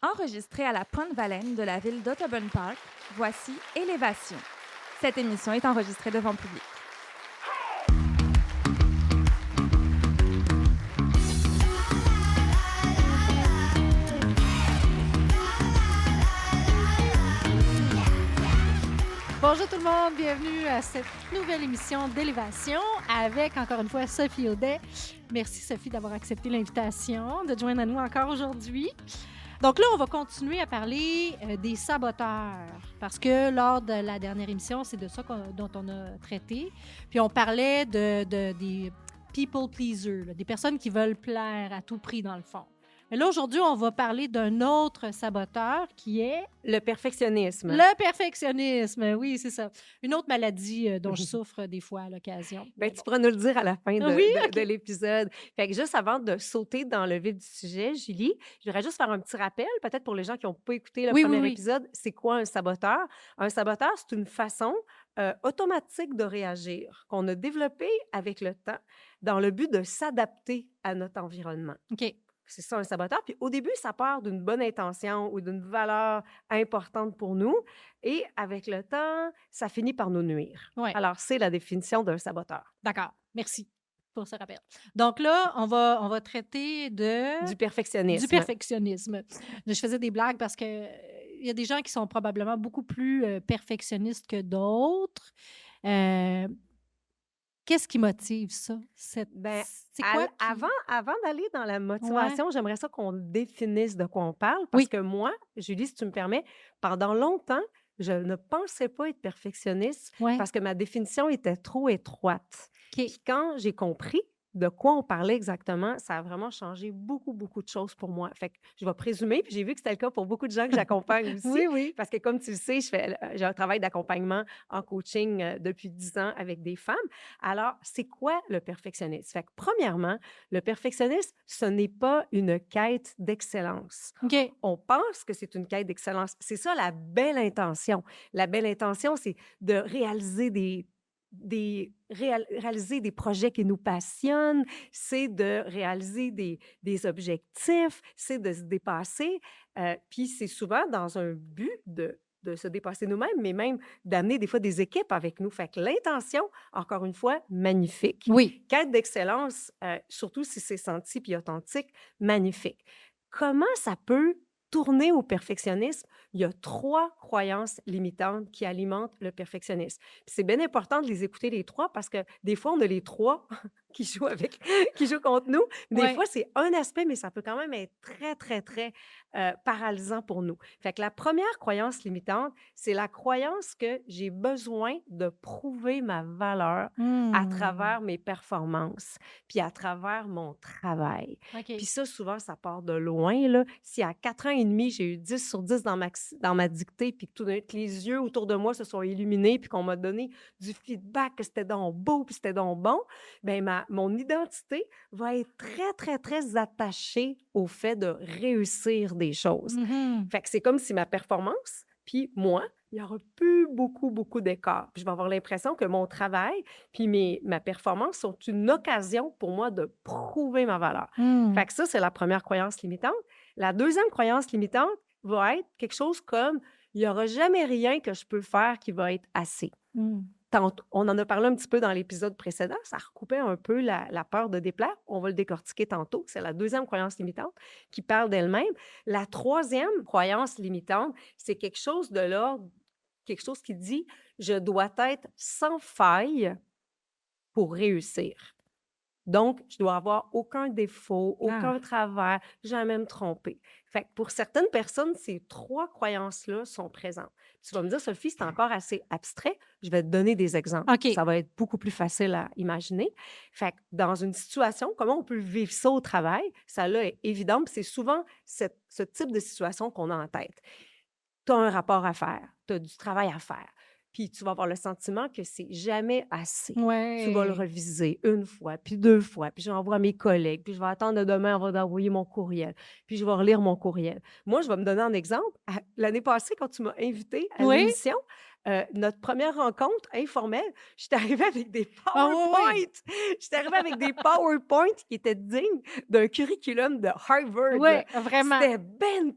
Enregistrée à la Pointe-Valène de la ville d'Audubon Park, voici Élévation. Cette émission est enregistrée devant public. Bonjour tout le monde, bienvenue à cette nouvelle émission d'Élévation avec encore une fois Sophie Audet. Merci Sophie d'avoir accepté l'invitation, de joindre à nous encore aujourd'hui. Donc là, on va continuer à parler des saboteurs parce que lors de la dernière émission, c'est de ça dont on a traité. Puis on parlait des people pleasers, là, des personnes qui veulent plaire à tout prix dans le fond. Mais là, aujourd'hui, on va parler d'un autre saboteur qui est... Le perfectionnisme. Le perfectionnisme, oui, c'est ça. Une autre maladie dont je souffre des fois à l'occasion. Ben, tu pourras nous le dire à la fin Oui, de l'épisode. Fait que juste avant de sauter dans le vif du sujet, Julie, je voudrais juste faire un petit rappel, peut-être pour les gens qui n'ont pas écouté le premier épisode, c'est quoi un saboteur? Un saboteur, c'est une façon automatique de réagir qu'on a développée avec le temps dans le but de s'adapter à notre environnement. OK. C'est ça, un saboteur. Puis au début, ça part d'une bonne intention ou d'une valeur importante pour nous. Et avec le temps, ça finit par nous nuire. Ouais. Alors, c'est la définition d'un saboteur. D'accord. Merci pour ce rappel. Donc là, on va traiter Du perfectionnisme. du perfectionnisme. Je faisais des blagues parce que il y a des gens qui sont probablement beaucoup plus perfectionnistes que d'autres. Qu'est-ce qui motive ça? C'est quoi? Avant d'aller dans la motivation, j'aimerais ça qu'on définisse de quoi on parle. Parce que moi, Julie, si tu me permets, pendant longtemps, je ne pensais pas être perfectionniste parce que ma définition était trop étroite. Puis quand j'ai compris de quoi on parlait exactement, ça a vraiment changé beaucoup, beaucoup de choses pour moi. Fait que je vais présumer, puis j'ai vu que c'était le cas pour beaucoup de gens que j'accompagne aussi. Oui. Parce que comme tu le sais, j'ai un travail d'accompagnement en coaching depuis 10 ans avec des femmes. Alors, c'est quoi le perfectionnisme? Fait que premièrement, le perfectionnisme, ce n'est pas une quête d'excellence. OK. On pense que c'est une quête d'excellence. C'est ça la belle intention. La belle intention, c'est de réaliser réaliser des projets qui nous passionnent, c'est de réaliser des objectifs, c'est de se dépasser. Puis c'est souvent dans un but de se dépasser nous-mêmes, mais même d'amener des fois des équipes avec nous. Fait que l'intention, encore une fois, magnifique. Oui. Quête d'excellence, surtout si c'est senti puis authentique, magnifique. Comment ça peut tourner au perfectionnisme? Il y a 3 croyances limitantes qui alimentent le perfectionnisme. Puis c'est bien important de les écouter les 3 parce que des fois, on a les 3 qui jouent contre nous. Des fois, c'est un aspect, mais ça peut quand même être très, très, très paralysant pour nous. Fait que la première croyance limitante, c'est la croyance que j'ai besoin de prouver ma valeur à travers mes performances, puis à travers mon travail. Okay. Puis ça, souvent, ça part de loin, là. Si à 4 ans et demi, j'ai eu 10 sur 10 dans ma dictée, puis que tout d'un coup, les yeux autour de moi se sont illuminés, puis qu'on m'a donné du feedback, que c'était donc beau, puis c'était donc bon, bien, mon identité va être très, très, très attachée au fait de réussir des choses. Mm-hmm. Fait que c'est comme si ma performance, puis moi, il y aura plus beaucoup, beaucoup d'écart. Puis je vais avoir l'impression que mon travail puis ma performance sont une occasion pour moi de prouver ma valeur. Fait que ça, c'est la première croyance limitante. La deuxième croyance limitante va être quelque chose comme « il n'y aura jamais rien que je peux faire qui va être assez ». On en a parlé un petit peu dans l'épisode précédent, ça recoupait un peu la peur de déplaire. On va le décortiquer tantôt. C'est la deuxième croyance limitante qui parle d'elle-même. La troisième croyance limitante, c'est quelque chose de l'ordre, quelque chose qui dit « je dois être sans faille pour réussir ». Donc, je dois avoir aucun défaut, aucun travers, jamais me tromper. Fait que pour certaines personnes, ces 3 croyances-là sont présentes. Tu vas me dire, Sophie, c'est encore assez abstrait. Je vais te donner des exemples. Okay. Ça va être beaucoup plus facile à imaginer. Fait que dans une situation, comment on peut vivre ça au travail? Ça là est évident, puis c'est souvent ce type de situation qu'on a en tête. Tu as un rapport à faire, tu as du travail à faire. Puis tu vas avoir le sentiment que c'est jamais assez. Ouais. Tu vas le reviser 1 fois, puis 2 fois, puis j'envoie à mes collègues, puis je vais attendre demain avant d'envoyer mon courriel, puis je vais relire mon courriel. Moi, je vais me donner un exemple. L'année passée, quand tu m'as invitée à l'émission, notre première rencontre informelle, j'étais arrivée avec des PowerPoint. J'étais arrivée avec des PowerPoint qui étaient dignes d'un curriculum de Harvard. Oui, vraiment. C'était ben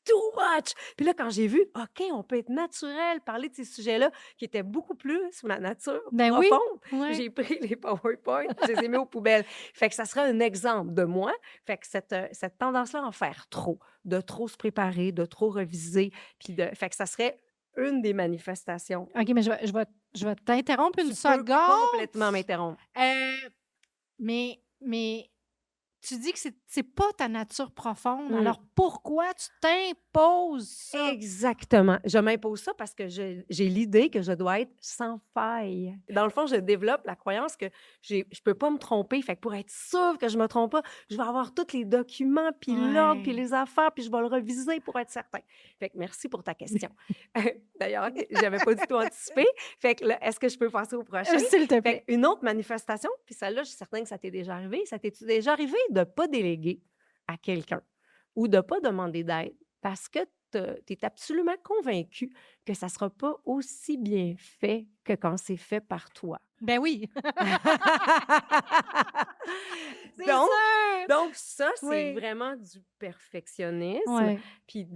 too much! Puis là, quand j'ai vu, OK, on peut être naturel, parler de ces sujets-là qui étaient beaucoup plus ma nature Ben oui, profonde, ouais. j'ai pris les PowerPoint, je les ai mis aux poubelles. Fait que ça serait un exemple de moi. Fait que cette tendance-là à en faire trop, de trop se préparer, de trop reviser, puis fait que ça serait une des manifestations. OK, mais je vais t'interrompre une Tu peux seconde. complètement m'interrompre. Mais tu dis que c'est pas ta nature profonde, Mmh. alors pourquoi tu t'imposes ça? Exactement. Je m'impose ça parce que j'ai l'idée que je dois être sans faille. Dans le fond, je développe la croyance que je peux pas me tromper. Fait que pour être sûre que je me trompe pas, je vais avoir tous les documents, puis l'ordre, puis Ouais. les affaires, puis je vais le reviser pour être certain. Fait que merci pour ta question. D'ailleurs, j'avais pas du tout anticipé. Fait que là, est-ce que je peux passer au prochain? S'il te Fait plaît. qu'une autre manifestation, puis celle-là, je suis certaine que ça t'est déjà arrivé. Ça t'est déjà arrivé de pas déléguer à quelqu'un ou de pas demander d'aide parce que tu es absolument convaincu que ça sera pas aussi bien fait que quand c'est fait par toi. Ben oui. C'est Donc sûr! donc ça, c'est Oui. vraiment du perfectionnisme. Ouais. Puis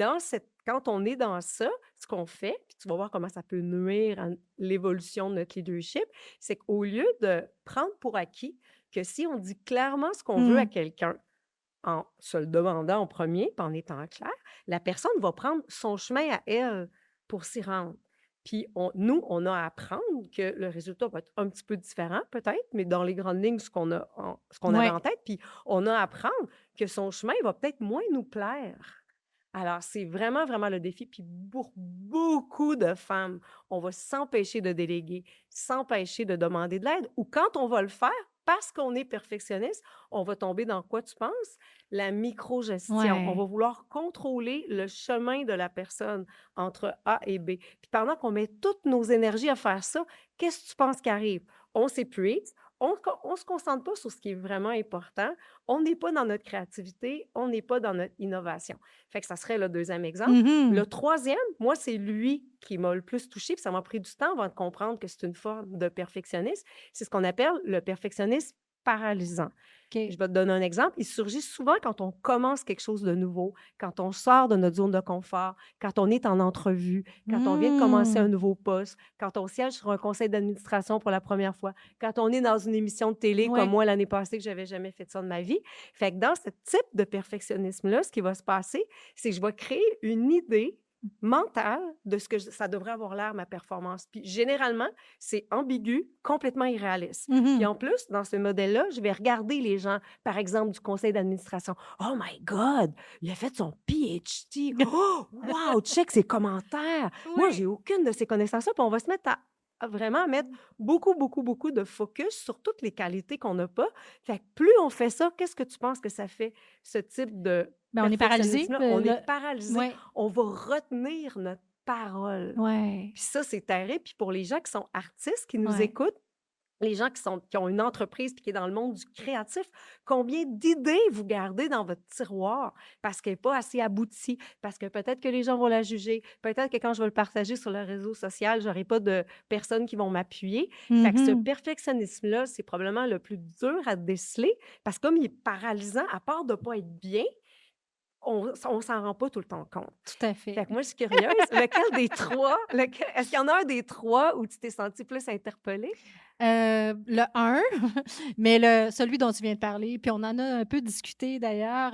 quand on est dans ça, ce qu'on fait, puis tu vas voir comment ça peut nuire à l'évolution de notre leadership, c'est qu'au lieu de prendre pour acquis que si on dit clairement ce qu'on veut à Mmh. quelqu'un, en se le demandant en premier, puis en étant clair, la personne va prendre son chemin à elle pour s'y rendre. Puis nous, on a à apprendre que le résultat va être un petit peu différent peut-être, mais dans les grandes lignes, ce qu'on avait Ouais. en tête, puis on a à apprendre que son chemin va peut-être moins nous plaire. Alors, c'est vraiment, vraiment le défi. Puis pour beaucoup de femmes, on va s'empêcher de déléguer, s'empêcher de demander de l'aide. Ou quand on va le faire, parce qu'on est perfectionniste, on va tomber dans quoi tu penses? La microgestion. On Ouais. va vouloir contrôler le chemin de la personne entre A et B. Puis pendant qu'on met toutes nos énergies à faire ça, qu'est-ce que tu penses qui arrive? On s'épuise, on se concentre pas sur ce qui est vraiment important, on n'est pas dans notre créativité, on n'est pas dans notre innovation. Fait que ça serait le deuxième exemple. Mmh. Le troisième, moi, c'est lui qui m'a le plus touchée, puis ça m'a pris du temps avant de comprendre que c'est une forme de perfectionnisme. C'est ce qu'on appelle le perfectionnisme paralysant. Je OK. vais te donner un exemple. Il surgit souvent quand on commence quelque chose de nouveau, quand on sort de notre zone de confort, quand on est en entrevue, quand on vient de commencer un Mmh. nouveau poste, quand on siège sur un conseil d'administration pour la première fois, quand on est dans une émission de télé comme Ouais. moi l'année passée, que j'avais jamais fait ça de ma vie. Fait que dans ce type de perfectionnisme-là, ce qui va se passer, c'est que je vais créer une idée mentale de ce que ça devrait avoir l'air, ma performance. Puis généralement, c'est ambigu, complètement irréaliste. Puis Mmh. en plus, dans ce modèle-là, je vais regarder les gens, par exemple, du conseil d'administration. Oh my God, il a fait son PhD. Oh, wow, check ses commentaires. Moi, Oui. j'ai aucune de ces connaissances-là. Puis on va se mettre à vraiment mettre beaucoup, beaucoup, beaucoup de focus sur toutes les qualités qu'on n'a pas. Fait que plus on fait ça, qu'est-ce que tu penses que ça fait, ce type de Ben, on est paralysé. perfectionnisme-là? On est paralysé. Ouais. On va retenir notre parole. Ouais. Puis ça, c'est terrible. Puis pour les gens qui sont artistes, qui nous Ouais. écoutent, les gens qui ont une entreprise puis qui est dans le monde du créatif, combien d'idées vous gardez dans votre tiroir parce qu'elle n'est pas assez aboutie, parce que peut-être que les gens vont la juger, peut-être que quand je vais le partager sur le réseau social, j'aurai pas de personnes qui vont m'appuyer. Fait que ce Mmh. perfectionnisme-là, c'est probablement le plus dur à déceler parce que comme il est paralysant, à part de pas être bien, on s'en rend pas tout le temps compte. Tout à fait. Fait que moi, je suis curieuse, lequel des 3, est-ce qu'il y en a un des 3 où tu t'es sentie plus interpellée? Le un, mais celui dont tu viens de parler, puis on en a un peu discuté d'ailleurs,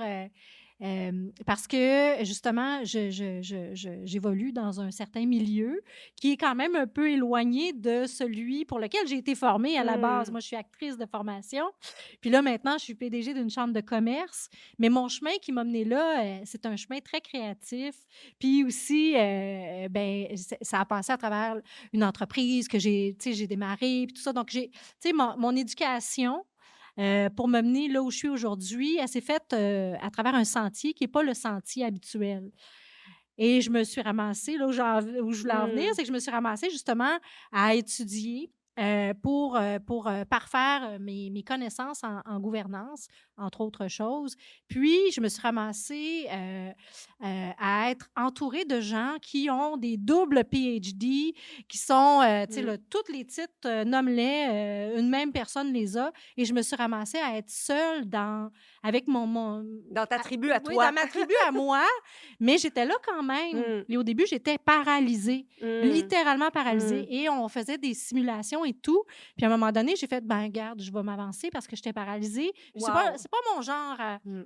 parce que justement, j'évolue dans un certain milieu qui est quand même un peu éloigné de celui pour lequel j'ai été formée à la base. Mmh. Moi, je suis actrice de formation, puis là, maintenant, je suis PDG d'une chambre de commerce, mais mon chemin qui m'a menée là, c'est un chemin très créatif, puis aussi, ben, ça a passé à travers une entreprise que j'ai démarrée, puis tout ça. Donc, mon éducation pour me mener là où je suis aujourd'hui, elle s'est faite à travers un sentier qui n'est pas le sentier habituel. Et je me suis ramassée, là où je voulais en venir, Mmh. c'est que je me suis ramassée justement à étudier pour parfaire mes connaissances en gouvernance, entre autres choses. Puis, je me suis ramassée à à être entourée de gens qui ont des doubles PhD, qui sont, tu sais, Mmh. là, tous les titres, nomme-les, une même personne les a. Et je me suis ramassée à être seule avec Dans ta tribu à oui, dans toi. ma tribu à moi, mais j'étais là quand même. Mmh. Et au début, j'étais paralysée, Mmh. littéralement paralysée. Mmh. Et on faisait des simulations et tout. Puis à un moment donné, j'ai fait, ben regarde, je vais m'avancer parce que j'étais paralysée. Puis Wow! c'est pas mon genre Mmh.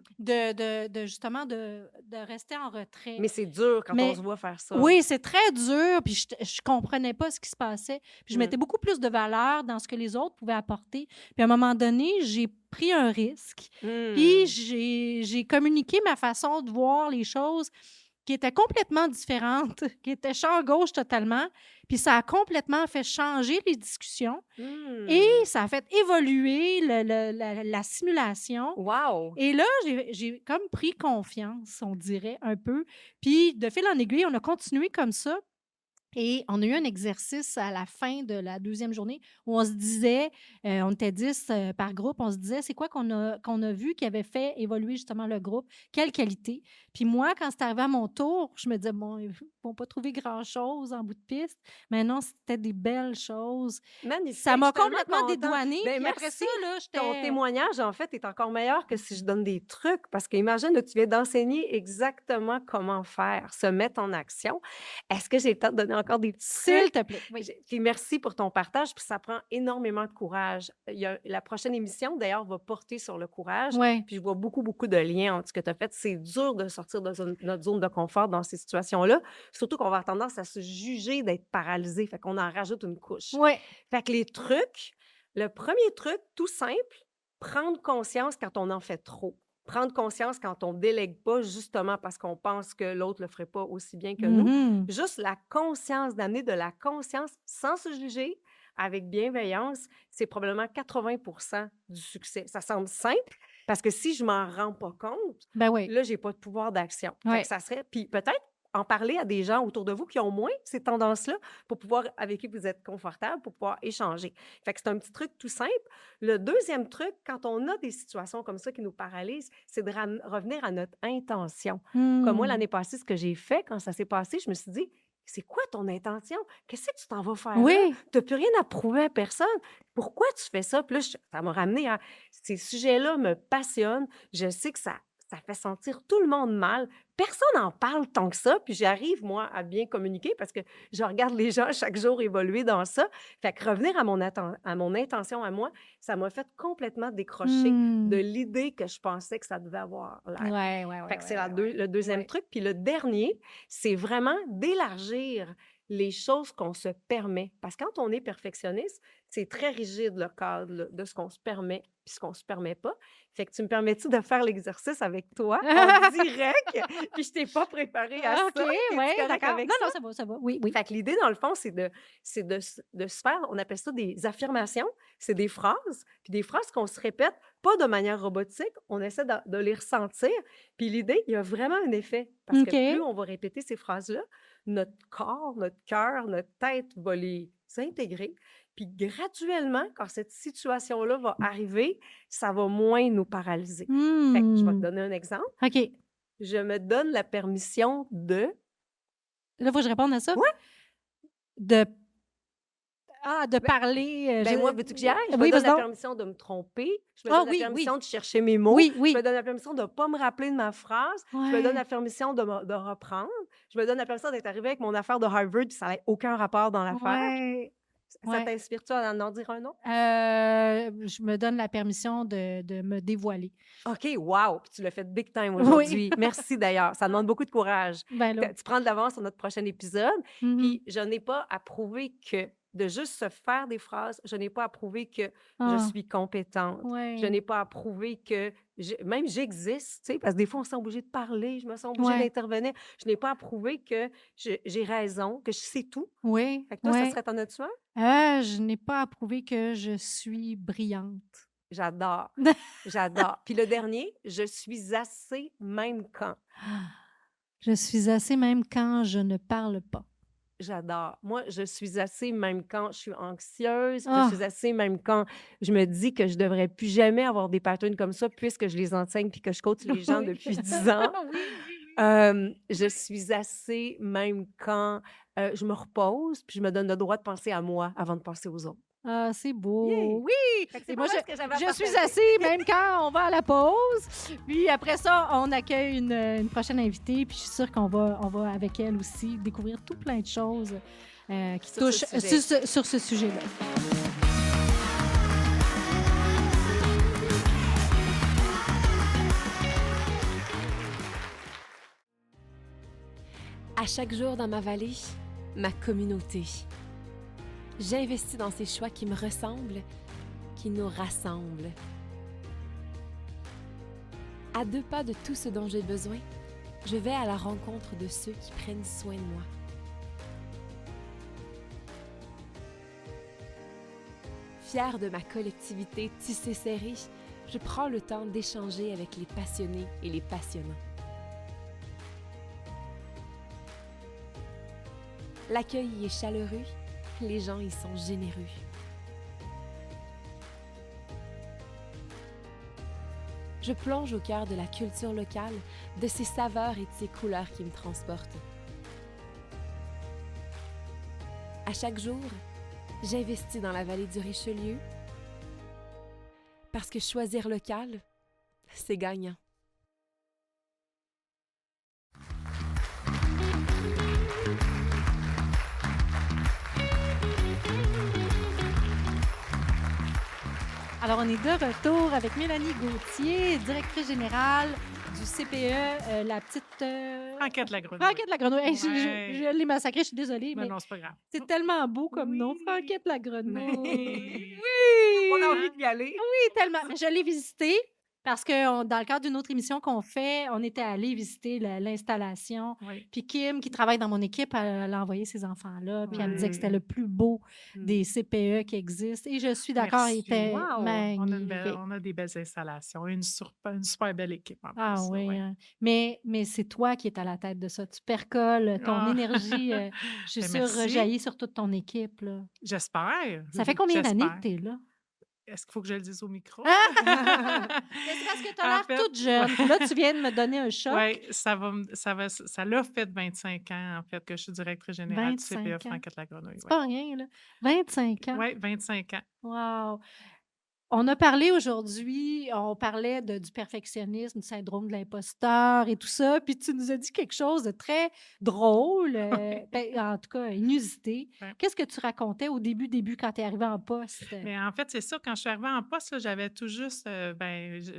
justement de rester en retrait. Mais c'est dur quand on Mais se voit faire ça. oui, c'est très dur, puis je comprenais pas ce qui se passait. Puis je Mmh. mettais beaucoup plus de valeur dans ce que les autres pouvaient apporter. Puis à un moment donné, j'ai pris un risque, puis Mmh. j'ai communiqué ma façon de voir les choses qui était complètement différente, qui était champ gauche totalement. Puis ça a complètement fait changer les discussions et Mmh. ça a fait évoluer la simulation. Wow! Et là, j'ai comme pris confiance, on dirait, un peu. Puis, de fil en aiguille, on a continué comme ça. Et on a eu un exercice à la fin de la deuxième journée où on se disait, on était 10 par groupe, on se disait, c'est quoi qu'on a vu qui avait fait évoluer justement le groupe? Quelle qualité? Puis moi, quand c'est arrivé à mon tour, je me disais, bon, ils vont pas trouver grand-chose en bout de piste. Mais non, c'était des belles choses. Magnifique, Ça je m'a suis tellement complètement contente. dédouanée. Ben, Puis après ça, merci. là, Ton j'étais... témoignage, en fait, est encore meilleur que si je donne des trucs, parce qu'imagine, là, tu viens d'enseigner exactement comment faire, se mettre en action. Est-ce que j'ai le temps de donner encore des petits S'il trucs? te plaît. Oui. Puis merci pour ton partage, puis ça prend énormément de courage. La prochaine émission, d'ailleurs, va porter sur le courage, Ouais. puis je vois beaucoup, beaucoup de liens entre ce que tu as fait. C'est dur de sortir de notre zone de confort dans ces situations-là, surtout qu'on va avoir tendance à se juger d'être paralysé, fait qu'on en rajoute une couche. Ouais. Fait que les trucs, le premier truc, tout simple, prendre conscience quand on en fait trop. Prendre conscience quand on délègue pas, justement parce qu'on pense que l'autre le ferait pas aussi bien que nous. Mhm. Juste la conscience, d'amener de la conscience sans se juger, avec bienveillance, c'est probablement 80 du succès. Ça semble simple, parce que si je m'en rends pas compte, Ben oui. là, j'ai pas de pouvoir d'action. Fait Ouais. que ça serait... Puis peut-être en parler à des gens autour de vous qui ont moins ces tendances-là pour pouvoir, avec qui vous êtes confortable, pour pouvoir échanger. Fait que c'est un petit truc tout simple. Le deuxième truc, quand on a des situations comme ça qui nous paralysent, c'est de revenir à notre intention. Comme moi, Hmm. l'année passée, ce que j'ai fait quand ça s'est passé, je me suis dit, c'est quoi ton intention? Qu'est-ce que tu t'en vas faire là? Oui. Tu n'as plus rien à prouver à personne. Pourquoi tu fais ça? Puis là, ça m'a ramené à ces sujets-là me passionnent. Je sais que ça fait sentir tout le monde mal. Personne n'en parle tant que ça. Puis j'arrive, moi, à bien communiquer parce que je regarde les gens chaque jour évoluer dans ça. Fait que revenir à mon intention à moi, ça m'a fait complètement décrocher de Hmm. l'idée que je pensais que ça devait avoir l'air. Ouais, ouais, Fait ouais, que c'est ouais, ouais. le deuxième Ouais. truc. Puis le dernier, c'est vraiment d'élargir les choses qu'on se permet. Parce que quand on est perfectionniste, c'est très rigide le cadre là, de ce qu'on se permet puis ce qu'on se permet pas. Fait que tu me permets-tu de faire l'exercice avec toi en direct? Puis je t'ai pas préparé à ça. OK, T'es-tu ouais, correct d'accord. avec Non, ça? non, ça va, ça va. Oui, oui. Fait que l'idée, dans le fond, c'est de se faire, on appelle ça des affirmations. C'est des phrases, puis des phrases qu'on se répète, pas de manière robotique, on essaie de les ressentir. Puis l'idée, il y a vraiment un effet. Parce que OK. plus on va répéter ces phrases-là, notre corps, notre cœur, notre tête va les intégrer. Puis graduellement, quand cette situation-là va arriver, ça va moins nous paralyser. Fait que je vais te Hmm. donner un exemple. OK. Je me donne la permission de... Là, il faut que je réponde à ça. Ouais, De de ben, parler, ben moi, veux-tu que j'y aille? Je me oui, donne vas-y la donc. permission de me tromper. Je me Ah donne la oui, oui. permission de chercher mes mots. Oui, Je me oui. donne la permission de ne pas me rappeler de ma phrase. Je me donne Ouais. la permission de reprendre. Je me donne la permission d'être arrivée avec mon affaire de Harvard, puis ça n'a aucun rapport dans l'affaire. Ouais. Ça Ouais. t'inspire-tu à en dire un autre? Je me donne la permission de me dévoiler. OK, wow! Puis tu l'as fait big time Oui. aujourd'hui. Merci d'ailleurs. Ça demande beaucoup de courage. Ben là. Tu prends de l'avance sur notre prochain épisode. Mhm. Puis je n'ai pas à prouver que de juste se faire des phrases, je n'ai pas à prouver que je Ah, suis compétente. Je ouais. n'ai pas à prouver que même j'existe, tu sais, parce que des fois, on se sent obligé de parler, je me sens obligée Ouais. d'intervenir. Je n'ai pas à prouver que j'ai raison, que je sais tout. Oui, Fait que toi, ça ouais. serait ton as-tu un? Je n'ai pas à prouver que je suis brillante. J'adore, j'adore. Puis le dernier, je suis assez même quand. Je suis assez même quand je ne parle pas. J'adore. Moi, je suis assez même quand je suis anxieuse, je suis Ah! assez même quand je me dis que je devrais plus jamais avoir des patterns comme ça puisque je les enseigne puis que je coach les gens Oui. depuis 10 ans. Oui, oui, Je suis assez, même quand, je me repose, puis je me donne le droit de penser à moi avant de penser aux autres. Ah, c'est beau. Yeah! Oui! Fait que c'est Et pas moi, mal ce que j'avais à je suis partager. assez, même quand on va à la pause. Puis après ça, on accueille une prochaine invitée. Puis je suis sûre qu'on va avec elle aussi découvrir tout plein de choses qui Sur ce touchent sujet. sur ce sujet-là. À chaque jour dans ma vallée, ma communauté. J'investis dans ces choix qui me ressemblent, qui nous rassemblent. À 2 pas de tout ce dont j'ai besoin, je vais à la rencontre de ceux qui prennent soin de moi. Fière de ma collectivité tissée serrée, je prends le temps d'échanger avec les passionnés et les passionnants. L'accueil y est chaleureux, les gens y sont généreux. Je plonge au cœur de la culture locale, de ses saveurs et de ses couleurs qui me transportent. À chaque jour, j'investis dans la vallée du Richelieu parce que choisir local, c'est gagnant. Alors, on est de retour avec Mélanie Gauthier, directrice générale du CPE, la petite... Franquette la grenouille. Franquette la grenouille. Hey, Ouais. je l'ai massacrée, je suis désolée, Mais mais non, c'est pas grave. c'est tellement beau comme nom, Oui. Franquette la grenouille. Oui. Oui! On a envie d'y aller. Oui, tellement. Je l'ai visité parce que dans le cadre d'une autre émission qu'on fait, on était allé visiter l'installation. Oui. Puis Kim, qui travaille dans mon équipe, elle a envoyé ses enfants là. Puis elle me disait que c'était Ouais. le plus beau Mm. des CPE qui existent. Et je suis d'accord, il Merci. était Wow. magnifique. On a des belles installations, une super belle équipe en plus. Ah là, oui, ouais. hein. Mais c'est toi qui es à la tête de ça. Tu percoles, ton Ah. énergie, je suis Ben, sûre, merci. rejaillit sur toute ton équipe. Là. J'espère. Ça fait combien d'années que J'espère. tu es là? Est-ce qu'il faut que je le dise au micro? Mais c'est parce que tu as En l'air fait, toute jeune. Puis là, tu viens de me donner un choc. Oui, ça l'a fait 25 ans, en fait, que je suis directrice générale du 25 CPE ans. Franquette la grenouille. C'est pas rien, là. 25 ans. Oui, 25 ans. Wow! On a parlé aujourd'hui, on parlait du perfectionnisme, du syndrome de l'imposteur et tout ça, puis tu nous as dit quelque chose de très drôle, en tout cas inusité. Ouais. Qu'est-ce que tu racontais au début quand tu es arrivée en poste? Mais en fait, c'est ça, quand je suis arrivée en poste, là, j'avais tout juste,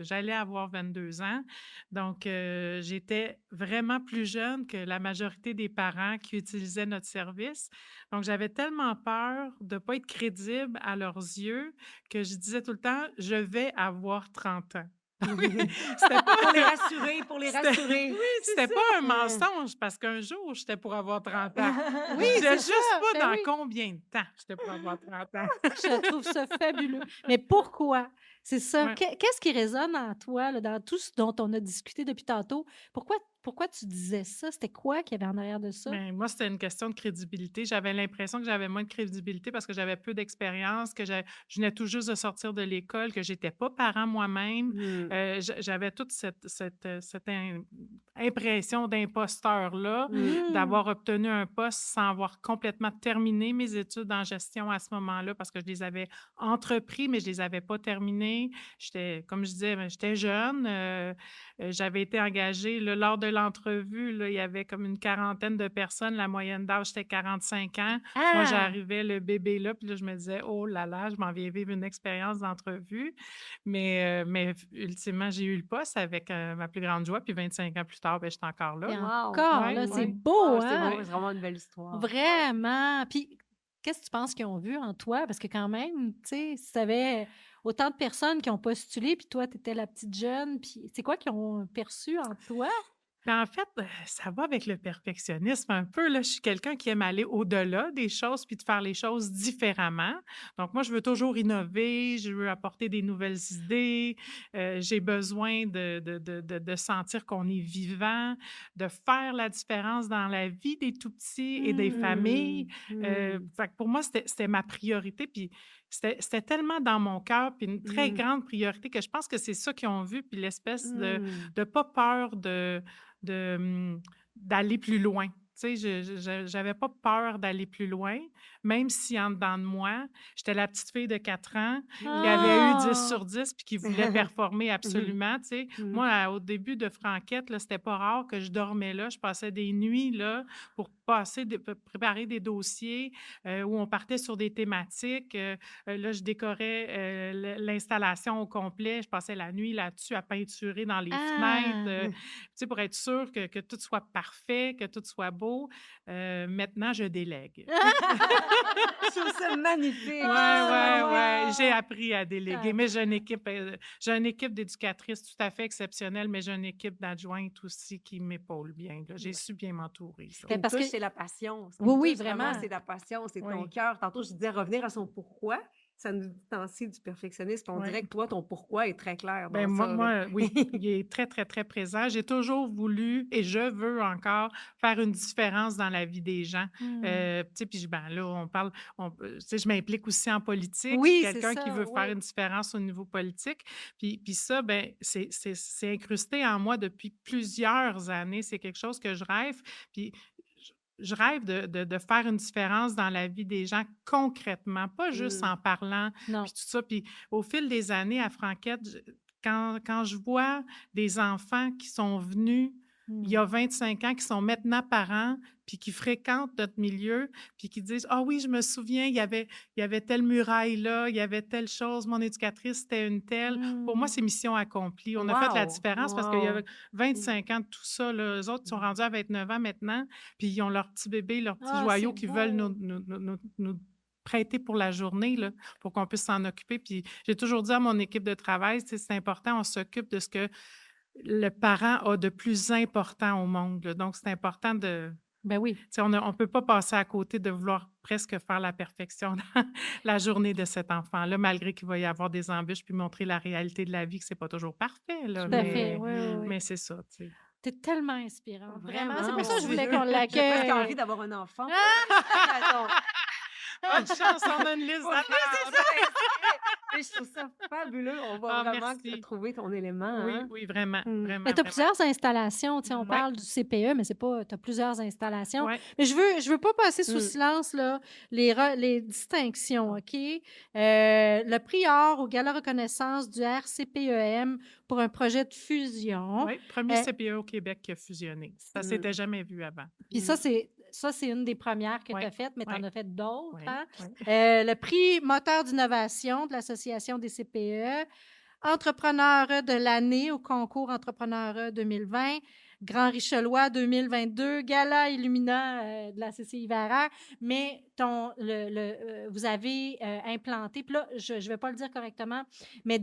j'allais avoir 22 ans. Donc, j'étais vraiment plus jeune que la majorité des parents qui utilisaient notre service. Donc, j'avais tellement peur de ne pas être crédible à leurs yeux que je disais tout le temps, je vais avoir 30 ans. C'était pas Pour les rassurer, pour les C'était- rassurer. C'était pas un mensonge parce qu'un jour, j'étais pour avoir 30 ans. Oui, Je disais c'est juste ça, pas ben dans oui. combien de temps j'étais pour avoir 30 ans. Je trouve ça fabuleux. Mais pourquoi? C'est ça. Ouais. Qu'est-ce qui résonne en toi, là, dans tout ce dont on a discuté depuis tantôt? Pourquoi tu disais ça? C'était quoi qu'il y avait en arrière de ça? Mais moi, c'était une question de crédibilité. J'avais l'impression que j'avais moins de crédibilité parce que j'avais peu d'expérience, que je venais tout juste de sortir de l'école, que j'étais pas parent moi-même. Mm. J'avais toute cette impression d'imposteur-là, Mm. d'avoir obtenu un poste sans avoir complètement terminé mes études en gestion à ce moment-là parce que je les avais entrepris, mais je les avais pas terminées. Comme je disais, j'étais jeune. J'avais été engagée là, lors de l'entrevue. Là, il y avait comme une quarantaine de personnes. La moyenne d'âge, c'était 45 ans. Moi, Ah! j'arrivais, le bébé là, puis là, je me disais, oh là là, je m'en viens vivre une expérience d'entrevue. Mais ultimement, j'ai eu le poste avec ma plus grande joie. Puis 25 ans plus tard, ben, j'étais encore Et là. Wow. encore, Ouais, là, c'est ouais. beau, Ah, c'est hein? beau, c'est vraiment une belle histoire. Vraiment. Puis, qu'est-ce que tu penses qu'ils ont vu en toi? Parce que quand même, tu sais, si tu avais autant de personnes qui ont postulé, puis toi, tu étais la petite jeune, puis c'est quoi qu'ils ont perçu en toi? Ben, en fait, ça va avec le perfectionnisme un peu. Là, je suis quelqu'un qui aime aller au-delà des choses puis de faire les choses différemment. Donc, moi, je veux toujours innover, je veux apporter des nouvelles idées. J'ai besoin de sentir qu'on est vivant, de faire la différence dans la vie des tout-petits et des familles. Mm. Fait que pour moi, c'était ma priorité. Puis c'était tellement dans mon cœur, puis une très Mmh. grande priorité que je pense que c'est ça qu'ils ont vu, puis l'espèce Mmh. de pas peur de, d'aller plus loin. Tu sais, j'avais pas peur d'aller plus loin, même si en dedans de moi, j'étais la petite fille de 4 ans qui avait eu 10 Ah! sur 10 puis qui voulait performer Mmh. absolument, tu sais. Mmh. Moi, au début de Franquette, là, c'était pas rare que je dormais là. Je passais des nuits là pour préparer des dossiers, où on partait sur des thématiques, là, je décorais, l'installation au complet. Je passais la nuit là-dessus à peinturer dans les fenêtres, Ah! tu sais, pour être sûre que tout soit parfait, que tout soit beau. Maintenant, je délègue. Je trouve ça magnifique, Ouais, ça. ouais, j'ai Wow! appris à déléguer, mais j'ai une équipe d'éducatrices tout à fait exceptionnelle, mais j'ai une équipe d'adjointes aussi qui m'épaule bien, là. J'ai Ouais. su bien m'entourer, Ce ça. qui Ben, me parce que touche, c'est la passion. Ce qui oui, me oui, touche vraiment, vraiment. c'est la passion, c'est ton Oui, cœur. Tantôt, je disais revenir à son pourquoi, ça nous distancie du perfectionnisme. On oui. dirait que toi, ton pourquoi est très clair Ben dans ça, là. oui, il est très, très, très présent. J'ai toujours voulu et je veux encore faire une différence dans la vie des gens. Mmh. Tu sais, puis ben là, tu sais, je m'implique aussi en politique. Je suis Oui, c'est quelqu'un qui ça, veut faire oui. une différence au niveau politique. Puis ça, ben c'est incrusté en moi depuis plusieurs années. C'est quelque chose que je rêve. Puis je rêve de faire une différence dans la vie des gens concrètement, pas juste Mmh. en parlant, Non. puis tout ça. Puis au fil des années à Franquette, quand je vois des enfants qui sont venus il y Mmh. a 25 ans, qui sont maintenant parents, puis qui fréquentent notre milieu, puis qui disent: «Ah oui, je me souviens, il y avait telle muraille là, il y avait telle chose, mon éducatrice, c'était une telle». Pour moi, Mmh. c'est mission accomplie. On a fait la Wow! différence parce qu'il y avait Wow! Mmh. 25 ans de tout ça, là. Eux autres, ils sont Mmh. rendus à 29 ans maintenant, puis ils ont leur petit bébé, leur petit Ah, c'est joyau qu'ils veulent beau! nous prêter pour la journée, là, pour qu'on puisse s'en occuper. Puis j'ai toujours dit à mon équipe de travail, tu sais, c'est important, on s'occupe de ce que le parent a de plus important au monde, là. Donc c'est important de Ben oui. tu sais, on peut pas passer à côté de vouloir presque faire la perfection dans la journée de cet enfant-là, malgré qu'il va y avoir des embûches, puis montrer la réalité de la vie, que c'est pas toujours parfait, là, Tout à fait, mais oui, oui, oui. mais c'est ça, tu sais. Tu tellement inspirante, vraiment. C'est Vraiment, pour ça que je mon voulais Dieu! qu'on J'ai presque envie l'accueille. d'avoir un enfant. Ah! Attends. Bonne chance, on a une liste Oui, c'est d'attente. ça, mais je trouve ça fabuleux. On voit Ah vraiment que tu as merci. trouvé ton élément, Oui, hein? oui, vraiment, Mmh. Mais vraiment, tu as vraiment. plusieurs installations, tu sais, on Ouais, parle du CPE, mais c'est pas tu as plusieurs installations. ouais. Mais je veux pas passer sous Mmh. silence, là, les distinctions, OK? Le prix or au gala reconnaissance du RCPEM pour un projet de fusion. Oui, 1er Heu, CPE au Québec qui a fusionné. Ça Mmh. s'était jamais vu avant. puis Mmh. ça, c'est une des premières que tu Oui, as faites, mais tu oui, en as fait d'autres, oui, hein? oui. Le prix moteur d'innovation de l'Association des CPE. Entrepreneur de l'année au concours Entrepreneur 2020, Grand Richelois 2022, Gala Illumina de la CCI Vert. Mais vous avez implanté, puis là, je ne vais pas le dire correctement, mais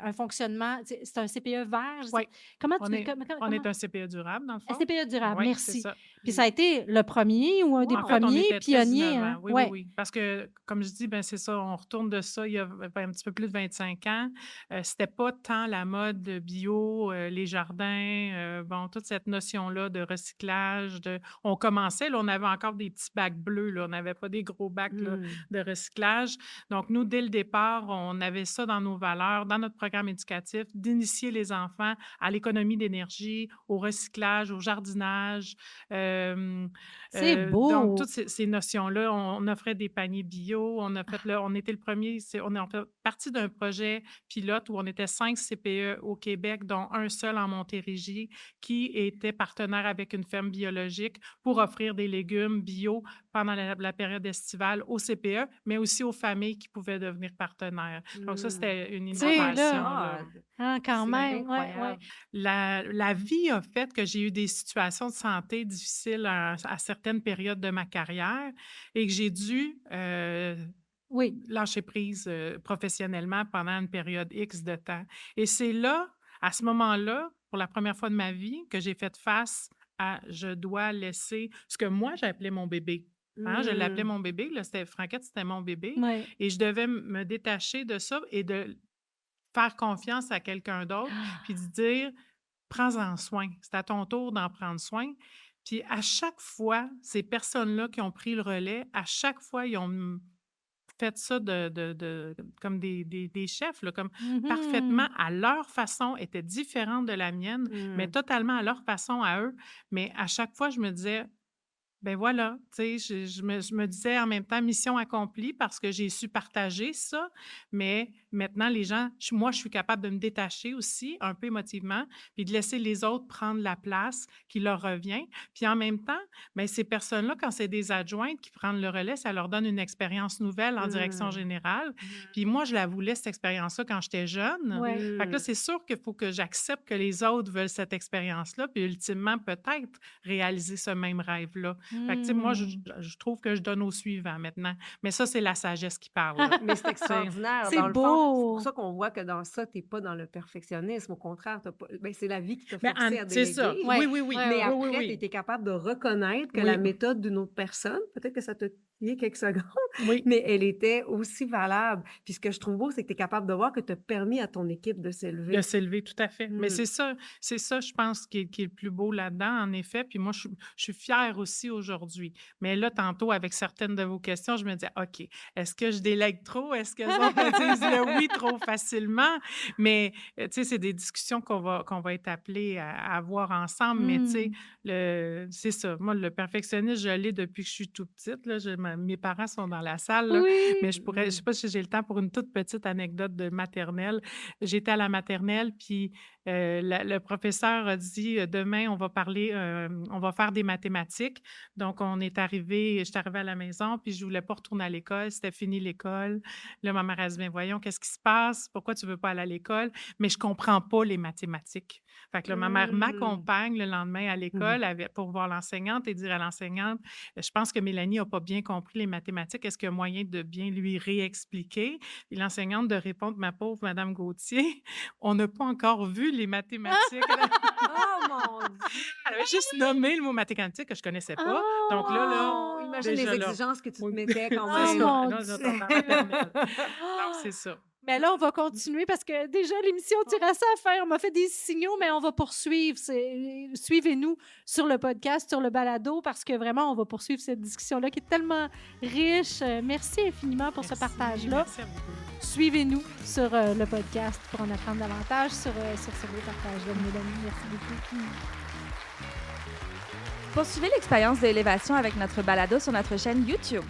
un fonctionnement, c'est un CPE vert. Oui, Comment on tu. est on Comment? est un CPE durable, dans le Un fond. CPE durable, Oui, c'est merci. ça. Puis Mmh. ça a été le premier ou un des En fait, on premiers était très pionniers, hein? innovants. Oui, oui, Ouais. oui. Parce que, comme je dis, ben c'est ça, on retourne de ça il y a un petit peu plus de 25 ans. C'était pas tant la mode bio, les jardins, bon, toute cette notion-là de recyclage. On commençait, là, on avait encore des petits bacs bleus, là, on n'avait pas des gros bacs là, Mmh. de recyclage. Donc, nous, dès le départ, on avait ça dans nos valeurs, dans notre programme éducatif, d'initier les enfants à l'économie d'énergie, au recyclage, au jardinage. Euh, C'est donc, beau. toutes ces notions-là, on offrait des paniers bio, on était le premier, on est en fait partie d'un projet pilote où on était 5 CPE au Québec, dont un seul en Montérégie, qui était partenaire avec une ferme biologique pour offrir des légumes bio pendant la période estivale aux CPE, mais aussi aux familles qui pouvaient devenir partenaires. Donc ça, Mmh. c'était une Tu sais, Oh my innovation, là, là. God! hein, quand C'est même, ouais, ouais. incroyable. La vie a fait que j'ai eu des situations de santé difficiles à certaines périodes de ma carrière et que j'ai dû, Oui. lâcher prise, professionnellement pendant une période X de temps et c'est là, à ce moment-là, pour la première fois de ma vie, que j'ai fait face à: «Je dois laisser» ce que moi j'appelais mon bébé, hein, je l'appelais Mmh. mon bébé, là, c'était Franquette, c'était mon bébé Ouais. et je devais me détacher de ça et de faire confiance à quelqu'un d'autre, puis de dire: «Prends-en soin, c'est à ton tour d'en prendre soin». Puis à chaque fois, ces personnes-là qui ont pris le relais, à chaque fois, ils ont fait ça comme des chefs, là, comme Mhm. parfaitement à leur façon, étaient différentes de la mienne, mais Mmh. totalement à leur façon à eux. Mais à chaque fois, je me disais: ben voilà, tu sais, je me disais en même temps: «Mission accomplie» parce que j'ai su partager ça, mais maintenant les gens moi, je suis capable de me détacher aussi un peu émotivement, puis de laisser les autres prendre la place qui leur revient. Puis en même temps, ben ces personnes-là, quand c'est des adjointes qui prennent le relais, ça leur donne une expérience nouvelle en direction Mmh. générale. Mmh. Puis moi, je la voulais cette expérience-là quand j'étais jeune. Ouais. Fait que là, Mmh. c'est sûr qu'il faut que j'accepte que les autres veulent cette expérience-là, puis ultimement, peut-être réaliser ce même rêve-là. Fait que, tu sais, moi, je Mm. je trouve que je donne au suivant maintenant. Mais ça, c'est la sagesse qui parle, là. Mais c'est Tu sais? extraordinaire. C'est Dans le fond, c'est pour beau. ça qu'on voit que dans ça, tu es pas dans le perfectionnisme. Au contraire, tu pas c'est la vie qui t'a Ben, forcé à c'est ça. déléguer. Oui, Ouais, oui, oui. ouais, Mais ouais. Oui, oui, après, tu oui. étais capable de reconnaître que la Oui, méthode d'une autre personne, peut-être que ça t'a pris quelques secondes, oui. mais elle était aussi valable. Puis ce que je trouve beau, c'est que tu es capable de voir que tu as permis à ton équipe de De s'élever. s'élever, tout à fait. Mais Mmh. c'est ça, je pense, qui est le plus beau là-dedans, en effet. Puis moi, je suis fière aussi aujourd'hui. Mais là, tantôt, avec certaines de vos questions, je me disais: «OK, est-ce que je délègue trop? Est-ce que les autres me disent le oui trop facilement?» Mais, tu sais, c'est des discussions qu'on va être appelés à avoir ensemble. Mais, tu sais, Mm. c'est ça. Moi, le perfectionnisme, je l'ai depuis que je suis toute petite, là. Mes parents sont dans la salle, là. Oui. Mais je sais pas si j'ai le temps pour une toute petite anecdote de maternelle. J'étais à la maternelle, puis le professeur a dit: «Demain, on va faire des mathématiques». Donc j'étais arrivée à la maison, puis je voulais pas retourner à l'école, c'était fini l'école. Là, ma mère, elle dit: «Ben voyons, qu'est-ce qui se passe? Pourquoi tu veux pas aller à l'école?» «Mais je comprends pas les mathématiques». Fait que là, ma mère Mmh. m'accompagne le lendemain à Mmh. l'école pour voir l'enseignante et dire à l'enseignante: «Je pense que Mélanie a pas bien compris les mathématiques. Est-ce qu'il y a moyen de bien lui réexpliquer?» Puis l'enseignante de répondre: «Ma pauvre madame Gauthier, on n'a pas encore vu les mathématiques». Oh mon Dieu! Elle avait juste nommé le mot mathématiques que je connaissais pas. Donc là, Oh! Imagine les déjà là, exigences que tu te oui, mettais quand c'est Oh même. ça. mon Là, Dieu! j'entends en maternelle. Donc c'est ça. Mais là, on va continuer parce que déjà, l'émission tire à sa fin. On m'a fait des signaux, mais on va poursuivre. Suivez-nous sur le podcast, sur le balado, parce que vraiment, on va poursuivre cette discussion-là qui est tellement riche. Merci infiniment pour ce Merci, partage-là. merci à vous deux. Suivez-nous sur le podcast pour en apprendre davantage sur ce beau partage-là, Mélanie. Merci beaucoup. Poursuivez l'expérience d'élévation avec notre balado sur notre chaîne YouTube.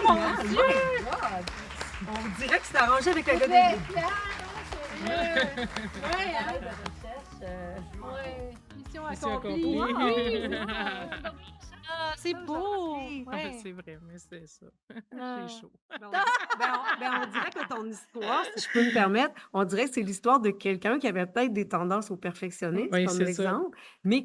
Mon Dieu! On dirait que c'est arrangé avec le gars des... Mission Mission accomplie. accomplie. Oui. C'est beau. Ouais. C'est vrai, mais c'est ça. Ah. J'ai chaud. On dirait que ton histoire, si je peux me permettre, on dirait que c'est l'histoire de quelqu'un qui avait peut-être des tendances au perfectionnisme, Oui, comme c'est ça. l'exemple, mais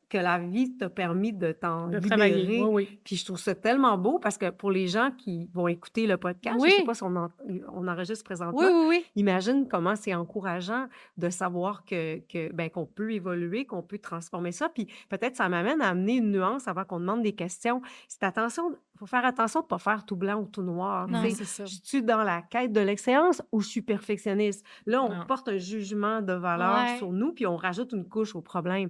que la vie t'a permis de t'en De travailler. libérer. Oui, oui. Puis je trouve ça tellement beau parce que pour les gens qui vont écouter le podcast, je ne sais Oui. pas si on enregistre présentement, Oui, oui, oui. imagine comment c'est encourageant de savoir qu'on peut évoluer, qu'on peut transformer ça. Puis peut-être ça m'amène à amener une nuance avant qu'on demande des questions. Faut faire attention de ne pas faire tout blanc ou tout noir. Non, Tu sais. c'est ça. Je suis dans la quête de l'excellence ou je suis perfectionniste? Là, on Non. porte un jugement de valeur Ouais. sur nous, puis on rajoute une couche au problème.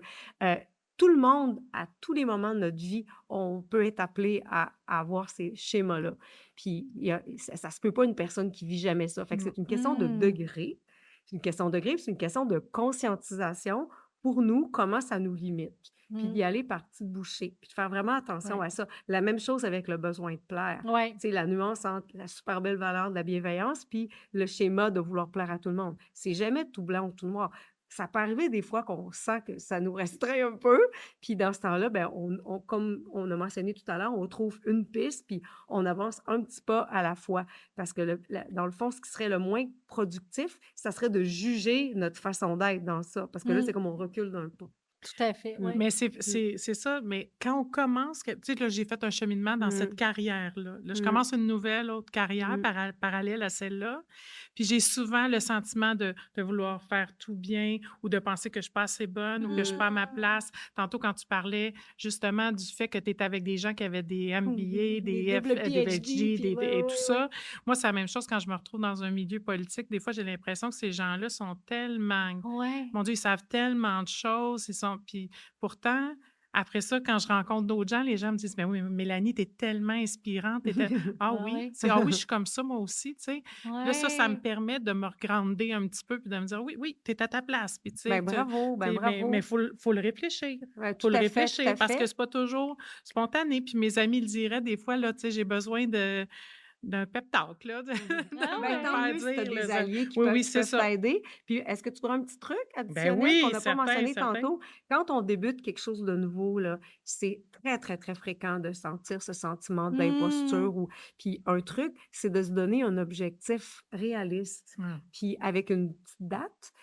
Tout le monde, à tous les moments de notre vie, on peut être appelé à avoir ces schémas-là. Puis ça se peut pas une personne qui vit jamais ça. Fait que c'est une question de Mm. degré. C'est une question de degré, puis c'est une question de conscientisation pour nous, comment ça nous limite. Puis Mm. d'y aller par petites bouchées, puis de faire vraiment attention Ouais. à ça. La même chose avec le besoin de plaire. Ouais. Tu sais, la nuance entre la super belle valeur de la bienveillance puis le schéma de vouloir plaire à tout le monde. C'est jamais tout blanc ou tout noir. ça peut arriver des fois qu'on sent que ça nous restreint un peu. Puis dans ce temps-là, ben, comme on a mentionné tout à l'heure, on trouve une piste, puis on avance un petit pas à la fois. Parce que dans le fond, ce qui serait le moins productif, ça serait de juger notre façon d'être dans ça. Parce que là, c'est comme on recule d'un pas. Tout à fait, oui. Mais c'est ça, mais quand on commence, tu sais, là, j'ai fait un cheminement dans cette Mm. carrière-là. Là, je Mm. commence une nouvelle autre carrière Mm. parallèle à celle-là. Puis j'ai souvent le sentiment de vouloir faire tout bien ou de penser que je suis pas assez bonne ou que je suis pas à ma place. Tantôt, quand tu parlais justement du fait que tu étais avec des gens qui avaient des MBA, des double des PhD, PhD, puis et tout ça. Moi, c'est la même chose quand je me retrouve dans un milieu politique. Des fois, j'ai l'impression que ces gens-là sont tellement Ouais. mon Dieu, ils savent tellement de choses. Puis pourtant, après ça, quand je rencontre d'autres gens, les gens me disent: «Ben oui, mais Mélanie, tu es tellement inspirante. Ah Ah oui, oui. tu sais, ah oui, je suis comme ça, moi aussi, tu sais. Là, ça me Ouais. permet de me regrounder un petit peu puis de me dire: «Oui, oui, tu es à ta place». Puis tu sais, Ben bravo, ben mais bravo. faut le réfléchir. Ouais, Faut tout le à fait, tout réfléchir à parce que fait. c'est pas toujours spontané. Puis mes amis le diraient des fois, là, tu sais, j'ai besoin d'un pep talk, là, de Ah Ben, me tant faire mieux si tu as dire, des là, ça alliés oui, oui, qui c'est peuvent ça. t'aider. Puis, est-ce que tu aurais un petit truc Ben additionnel qu'on oui, n'a pas certain, mentionné certain. tantôt? Quand on débute quelque chose de nouveau, là, c'est très, très, très fréquent de sentir ce sentiment Mm. d'imposture. Puis, un truc, c'est de se donner un objectif réaliste, Mmh. puis avec une petite date,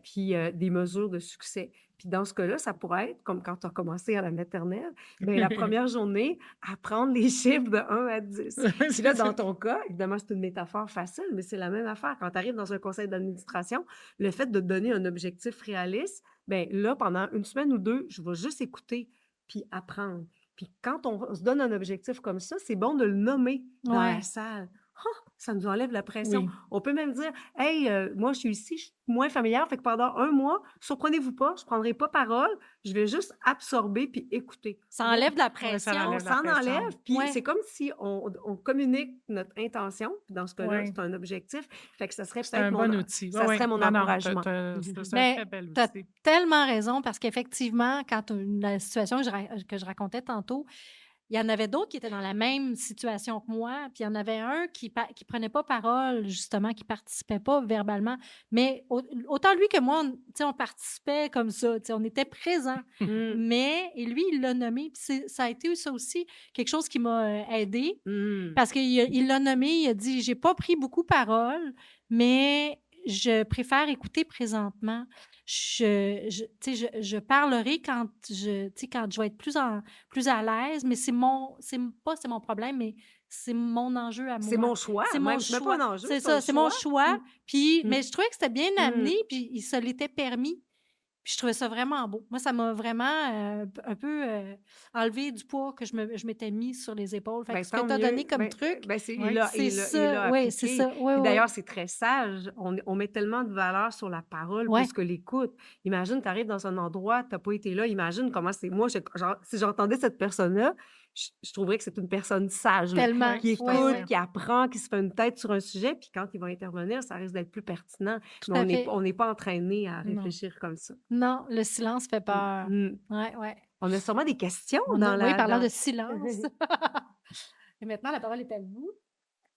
puis des mesures de succès. Puis, dans ce cas-là, ça pourrait être, comme quand tu as commencé à la maternelle, bien, la première journée, apprendre les chiffres de 1 à 10. Ouais, Puis c'est là, ça. dans ton cas, évidemment, c'est une métaphore facile, mais c'est la même affaire. Quand tu arrives dans un conseil d'administration, le fait de te donner un objectif réaliste, bien là, pendant une semaine ou 2, je vais juste écouter puis apprendre. Puis quand on se donne un objectif comme ça, c'est bon de le nommer dans la Ouais. salle. Ah! Ça nous enlève la pression. Oui. On peut même dire: «Hey, moi, je suis ici, je suis moins familière, fait que pendant 1 mois, surprenez-vous pas, je prendrai pas parole, je vais juste absorber puis écouter». Ça enlève de la Ouais, ça pression. On enlève la s'en pression. enlève, puis Ouais. c'est comme si on communique notre intention, puis dans ce cas-là, Ouais. c'est un objectif. Fait que ça serait C'est peut-être un bon outil. ça Ouais, serait ouais. mon Non, non, encouragement. c'est un Mais très bel tu as outil. tellement raison parce qu'effectivement, quand la situation que je racontais tantôt, il y en avait d'autres qui étaient dans la même situation que moi, puis il y en avait un qui prenait pas parole, justement, qui participait pas verbalement. Mais autant lui que moi, tu sais, on participait comme ça, tu sais, on était présents. Mmh. Mais, et lui, il l'a nommé, puis ça a été ça aussi quelque chose qui m'a aidée. Mmh. Parce qu'il l'a nommé, il a dit: «J'ai pas pris beaucoup parole, mais je préfère écouter présentement. Tu sais, je parlerai quand tu sais, quand je vais être plus à l'aise, mais c'est mon problème, mais c'est mon enjeu à C'est moi. mon choix, C'est mon même pas choix. un enjeu, C'est c'est un ça, c'est mon choix. choix. Puis, Mmh. mais je trouvais que c'était bien Mmh. amené, puis il se l'était permis. Puis je trouvais ça vraiment beau. Moi, ça m'a vraiment un peu enlevé du poids que je m'étais mis sur les épaules. Fait que Ben, ce que tant tu as mieux. donné comme truc, Ben, c'est Oui. c'est il ça. l'a Oui, c'est appliqué. ça. Oui, Puis oui. d'ailleurs, c'est très sage. On met tellement de valeur sur la parole Ouais. plus que l'écoute. Imagine, tu arrives dans un endroit, tu n'as pas été là. Imagine comment c'est moi. Genre, si j'entendais cette personne-là, je trouverais que c'est une personne sage, là, Tellement. Ouais, qui tout à écoute, fait. qui apprend, qui se fait une tête sur un sujet. Puis quand il va intervenir, ça risque d'être plus pertinent. Tout Mais à fait. on n'est pas entraîné à Non. réfléchir comme ça. Non, le silence fait peur. Mm. Ouais, ouais. On a sûrement des questions Oui, parlant de silence. Il Et maintenant, la parole est à vous.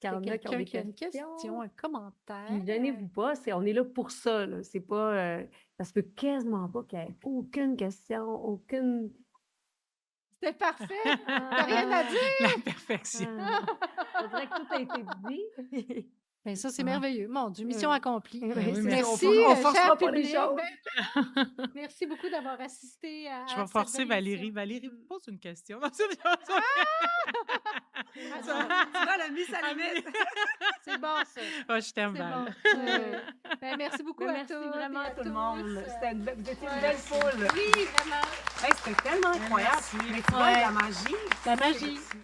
y en a qui ont Quelqu'un des qui a une questions. question, un commentaire. Puis gênez-vous pas, on est là pour ça, là. C'est pas, ça se peut quasiment pas qu'il y ait aucune question, aucune... C'était parfait. T'as rien à dire. La perfection. On dirait que tout a été dit. Ben ça, c'est Ouais. merveilleux. Mon Dieu, mission accomplie. Oui, oui, c'est merci. ça, on Merci, forcera cher pas les public. choses. Ben, merci beaucoup d'avoir assisté à Je vais cette forcer belle Valérie. émission. Valérie, pose une question. Non, c'est Tu vois, la mise à limite. C'est bon, ça. Ah, je t'aime, C'est Val. bon. Ben, merci beaucoup Mais à merci tous. vraiment et à tout le tous. monde. Vous étiez Ouais. une belle foule. Oui, vraiment. Hey, c'était tellement incroyable. Merci. Mais tu vois, Ouais. la magie. La magie. Merci.